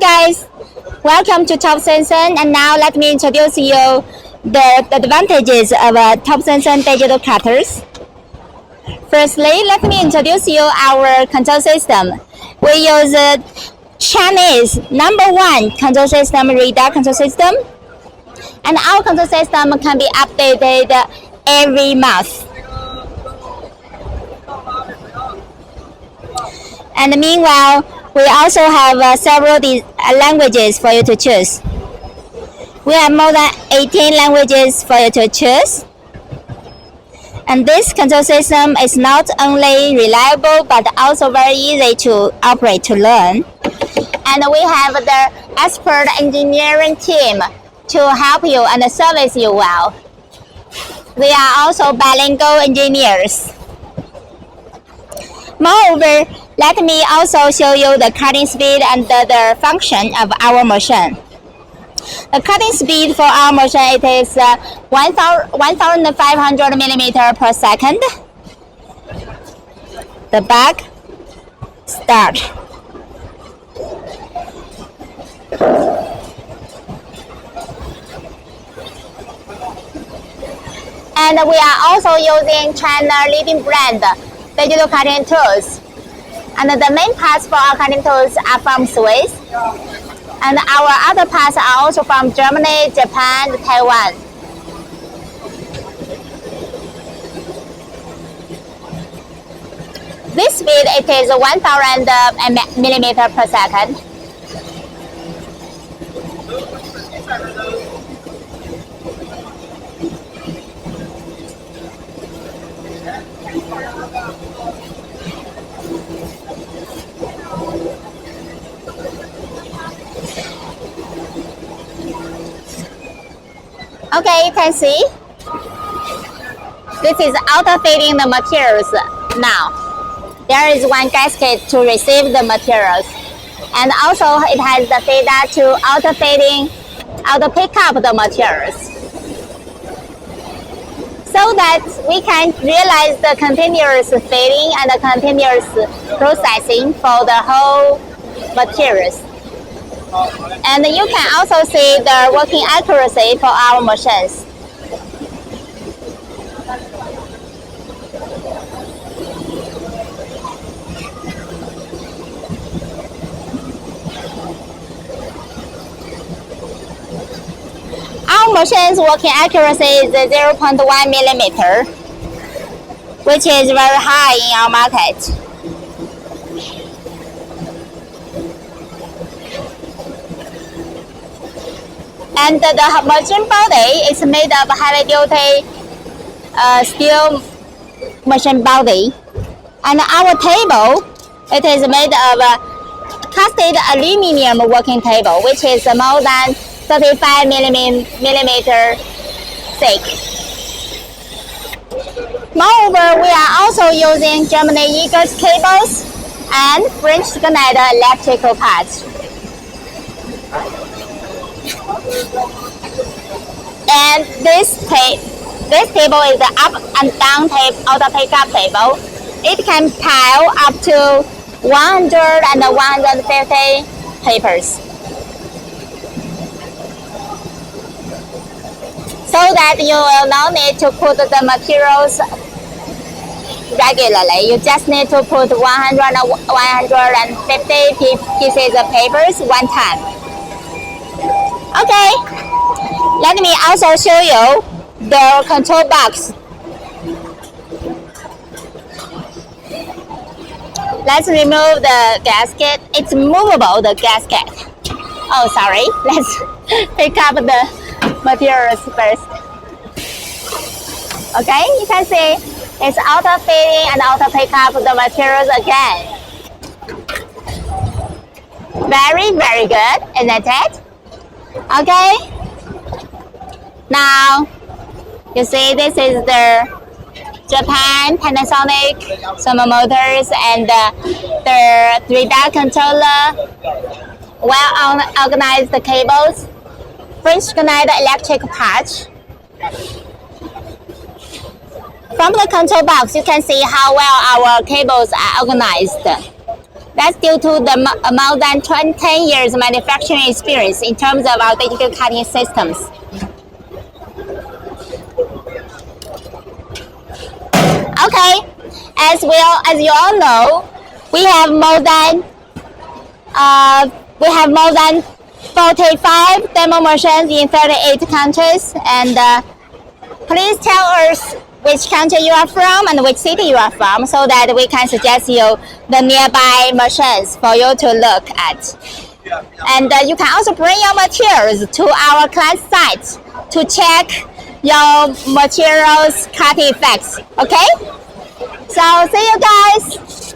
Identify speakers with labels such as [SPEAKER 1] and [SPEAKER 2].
[SPEAKER 1] Guys, welcome to Thompson, and now let me introduce you the advantages of Thompson digital cutters. Firstly, let me introduce you our control system. We use Chinese #1 control system, radar control system, and our control system can be updated every month. And meanwhile, we also have several languages for you to choose. We have more than 18 languages for you to choose. And this control system is not only reliable but also very easy to operate, to learn. And we have the expert engineering team to help you and service you well. We are also bilingual engineers. Moreover, let me also show you the cutting speed and the function of our machine. The cutting speed for our machine it is 1,500 millimeters per second. The back, start. And we are also using China leading brand digital cutting tools. And the main parts for our cutting tools are from Swiss. And our other parts are also from Germany, Japan, Taiwan. This speed it is 1,000 millimeters per second. Okay, you can see this is auto-feeding the materials now. There is one gasket to receive the materials, and also it has the feeder to auto-pick up the materials, so that we can realize the continuous feeding and the continuous processing for the whole materials. And you can also see the working accuracy for our machines. Our machine's working accuracy is 0.1 millimeter, which is very high in our market. And the machine body is made of heavy-duty steel machine body. And our table, it is made of casted aluminum working table, which is more than 35 millimeter thick. Moreover, we are also using Germany Eagles cables and French Schneider electrical parts. And this table is the up and down auto pickup table. It can pile up to 100 and 150 papers, so that you will not need to put the materials regularly. You just need to put 100 and 150 pieces of papers one time. Okay, let me also show you the control box. Let's remove the gasket. It's movable, the gasket. Oh, sorry. Let's pick up the materials first. Okay, you can see it's auto-feeding and auto-pick up the materials again. Very, very good, isn't it? Okay, now you see this is the Japan Panasonic Sono motors and the radar controller, well organized cables, French Schneider electric parts. From the control box, you can see how well our cables are organized. That's due to the more than 10 years manufacturing experience in terms of our digital cutting systems. Okay, as you all know, we have more than 45 demo machines in 38 countries, and please tell us which country you are from and which city you are from, so that we can suggest you the nearby machines for you to look at. And you can also bring your materials to our class site to check your materials cutting effects. Okay? So see you guys.